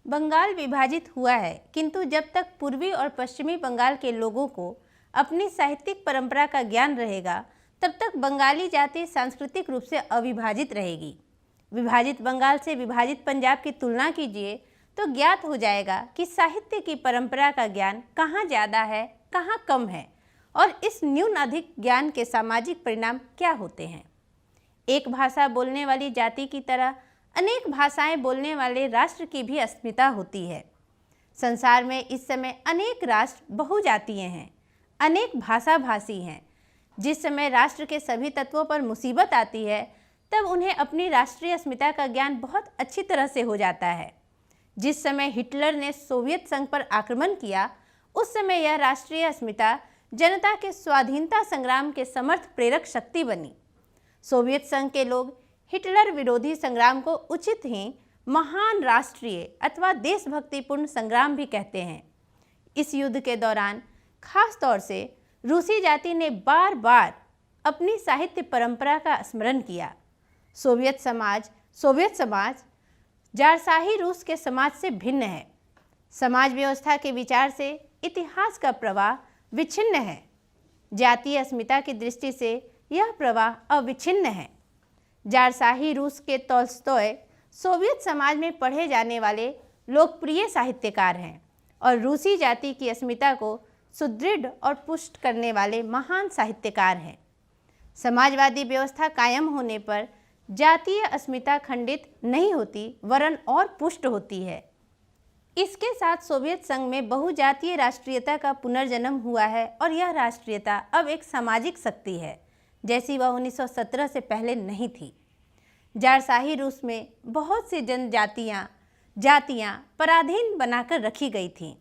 बंगाल विभाजित हुआ है, किंतु जब तक पूर्वी और पश्चिमी बंगाल के लोगों को अपनी साहित्यिक परंपरा का ज्ञान रहेगा, तब तक बंगाली जाति सांस्कृतिक रूप से अविभाजित रहेगी। विभाजित बंगाल से विभाजित पंजाब की तुलना कीजिए तो ज्ञात हो जाएगा कि साहित्य की परंपरा का ज्ञान कहाँ ज़्यादा है, कहाँ कम है, और इस न्यून अधिक ज्ञान के सामाजिक परिणाम क्या होते हैं। एक भाषा बोलने वाली जाति की तरह अनेक भाषाएं बोलने वाले राष्ट्र की भी अस्मिता होती है। संसार में इस समय अनेक राष्ट्र बहुजातीय हैं, अनेक भाषा भाषी हैं। जिस समय राष्ट्र के सभी तत्वों पर मुसीबत आती है, तब उन्हें अपनी राष्ट्रीय अस्मिता का ज्ञान बहुत अच्छी तरह से हो जाता है। जिस समय हिटलर ने सोवियत संघ पर आक्रमण किया, उस समय यह राष्ट्रीय अस्मिता जनता के स्वाधीनता संग्राम के समर्थ प्रेरक शक्ति बनी। सोवियत संघ के लोग हिटलर विरोधी संग्राम को उचित ही महान राष्ट्रीय अथवा देशभक्तिपूर्ण संग्राम भी कहते हैं। इस युद्ध के दौरान खास तौर से रूसी जाति ने बार बार अपनी साहित्य परंपरा का स्मरण किया। सोवियत समाज जारशाही रूस के समाज से भिन्न है। समाज व्यवस्था के विचार से इतिहास का प्रवाह विच्छिन्न है। जातीय अस्मिता की दृष्टि से यह प्रवाह अविच्छिन्न है। जारशाही रूस के तोल्स्टॉय सोवियत समाज में पढ़े जाने वाले लोकप्रिय साहित्यकार हैं और रूसी जाति की अस्मिता को सुदृढ़ और पुष्ट करने वाले महान साहित्यकार हैं। समाजवादी व्यवस्था कायम होने पर जातीय अस्मिता खंडित नहीं होती, वरन और पुष्ट होती है। इसके साथ सोवियत संघ में बहुजातीय राष्ट्रीयता का पुनर्जन्म हुआ है और यह राष्ट्रीयता अब एक सामाजिक शक्ति है, जैसी वह 1917 से पहले नहीं थी। जारशाही रूस में बहुत सी जातियाँ पराधीन बनाकर रखी गई थीं।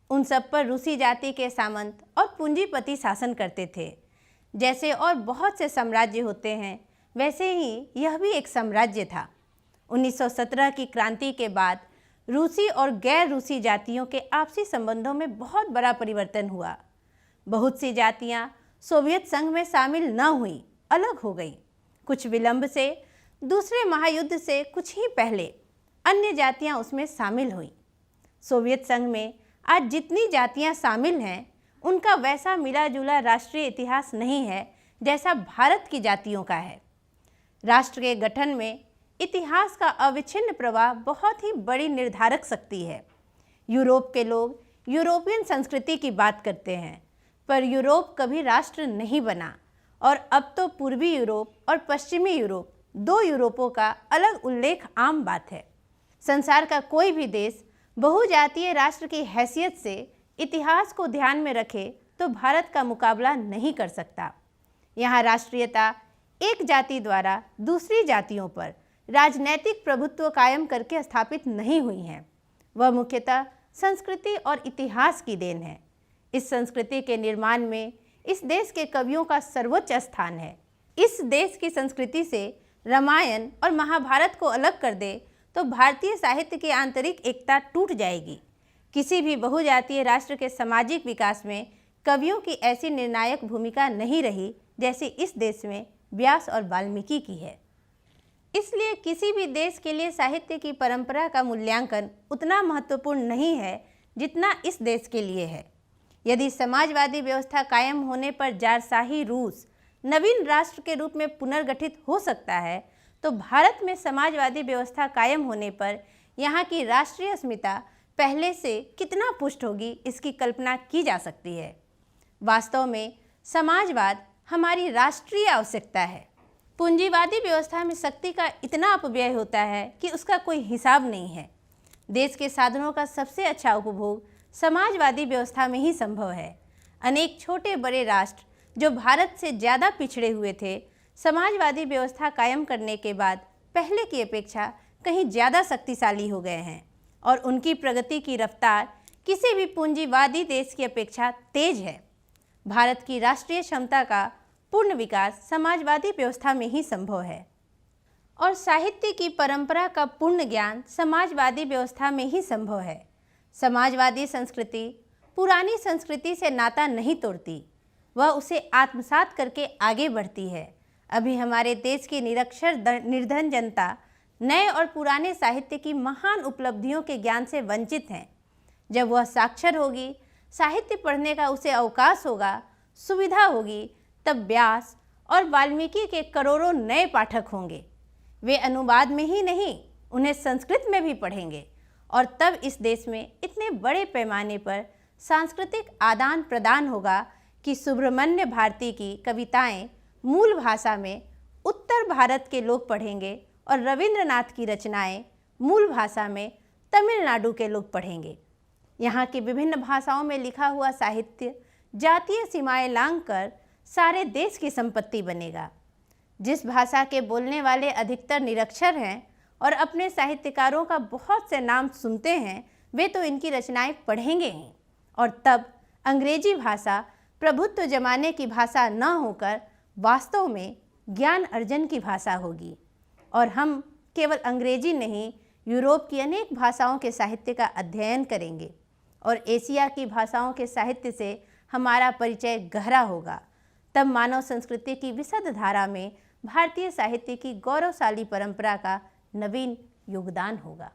उन सब पर रूसी जाति के सामंत और पूंजीपति शासन करते थे। जैसे और बहुत से साम्राज्य होते हैं, वैसे ही यह भी एक साम्राज्य था। 1917 की क्रांति के बाद रूसी और गैर रूसी जातियों के आपसी संबंधों में बहुत बड़ा परिवर्तन हुआ। बहुत सी जातियाँ सोवियत संघ में शामिल न हुई, अलग हो गई। कुछ विलंब से, दूसरे महायुद्ध से कुछ ही पहले अन्य जातियाँ उसमें शामिल हुई। सोवियत संघ में आज जितनी जातियाँ शामिल हैं, उनका वैसा मिला जुला राष्ट्रीय इतिहास नहीं है जैसा भारत की जातियों का है। राष्ट्र के गठन में इतिहास का अविच्छिन्न प्रवाह बहुत ही बड़ी निर्धारक शक्ति है। यूरोप के लोग यूरोपियन संस्कृति की बात करते हैं, पर यूरोप कभी राष्ट्र नहीं बना और अब तो पूर्वी यूरोप और पश्चिमी यूरोप, दो यूरोपों का अलग उल्लेख आम बात है। संसार का कोई भी देश बहुजातीय राष्ट्र की हैसियत से इतिहास को ध्यान में रखे तो भारत का मुकाबला नहीं कर सकता। यहाँ राष्ट्रीयता एक जाति द्वारा दूसरी जातियों पर राजनैतिक प्रभुत्व कायम करके स्थापित नहीं हुई हैं। वह मुख्यतः संस्कृति और इतिहास की देन है। इस संस्कृति के निर्माण में इस देश के कवियों का सर्वोच्च स्थान है। इस देश की संस्कृति से रामायण और महाभारत को अलग कर दे तो भारतीय साहित्य की आंतरिक एकता टूट जाएगी। किसी भी बहुजातीय राष्ट्र के सामाजिक विकास में कवियों की ऐसी निर्णायक भूमिका नहीं रही जैसी इस देश में व्यास और वाल्मीकि की है। इसलिए किसी भी देश के लिए साहित्य की परंपरा का मूल्यांकन उतना महत्वपूर्ण नहीं है जितना इस देश के लिए है। यदि समाजवादी व्यवस्था कायम होने पर जारशाही रूस नवीन राष्ट्र के रूप में पुनर्गठित हो सकता है, तो भारत में समाजवादी व्यवस्था कायम होने पर यहाँ की राष्ट्रीय अस्मिता पहले से कितना पुष्ट होगी, इसकी कल्पना की जा सकती है। वास्तव में समाजवाद हमारी राष्ट्रीय आवश्यकता है। पूंजीवादी व्यवस्था में शक्ति का इतना अपव्यय होता है कि उसका कोई हिसाब नहीं है। देश के साधनों का सबसे अच्छा उपभोग समाजवादी व्यवस्था में ही संभव है। अनेक छोटे बड़े राष्ट्र जो भारत से ज़्यादा पिछड़े हुए थे, समाजवादी व्यवस्था कायम करने के बाद पहले की अपेक्षा कहीं ज़्यादा शक्तिशाली हो गए हैं और उनकी प्रगति की रफ्तार किसी भी पूंजीवादी देश की अपेक्षा तेज है। भारत की राष्ट्रीय क्षमता का पूर्ण विकास समाजवादी व्यवस्था में ही संभव है और साहित्य की परंपरा का पूर्ण ज्ञान समाजवादी व्यवस्था में ही संभव है। समाजवादी संस्कृति पुरानी संस्कृति से नाता नहीं तोड़ती, वह उसे आत्मसात करके आगे बढ़ती है। अभी हमारे देश की निरक्षर निर्धन जनता नए और पुराने साहित्य की महान उपलब्धियों के ज्ञान से वंचित हैं। जब वह साक्षर होगी, साहित्य पढ़ने का उसे अवकाश होगा, सुविधा होगी, तब व्यास और वाल्मीकि के करोड़ों नए पाठक होंगे। वे अनुवाद में ही नहीं, उन्हें संस्कृत में भी पढ़ेंगे और तब इस देश में इतने बड़े पैमाने पर सांस्कृतिक आदान प्रदान होगा कि सुब्रमण्य भारती की कविताएं मूल भाषा में उत्तर भारत के लोग पढ़ेंगे और रविंद्रनाथ की रचनाएं मूल भाषा में तमिलनाडु के लोग पढ़ेंगे। यहाँ की विभिन्न भाषाओं में लिखा हुआ साहित्य जातीय सीमाएं लांघकर सारे देश की संपत्ति बनेगा। जिस भाषा के बोलने वाले अधिकतर निरक्षर हैं और अपने साहित्यकारों का बहुत से नाम सुनते हैं, वे तो इनकी रचनाएं पढ़ेंगे ही और तब अंग्रेजी भाषा प्रभुत्व जमाने की भाषा न होकर वास्तव में ज्ञान अर्जन की भाषा होगी और हम केवल अंग्रेजी नहीं, यूरोप की अनेक भाषाओं के साहित्य का अध्ययन करेंगे और एशिया की भाषाओं के साहित्य से हमारा परिचय गहरा होगा। तब मानव संस्कृति की विशद धारा में भारतीय साहित्य की गौरवशाली परंपरा का नवीन योगदान होगा।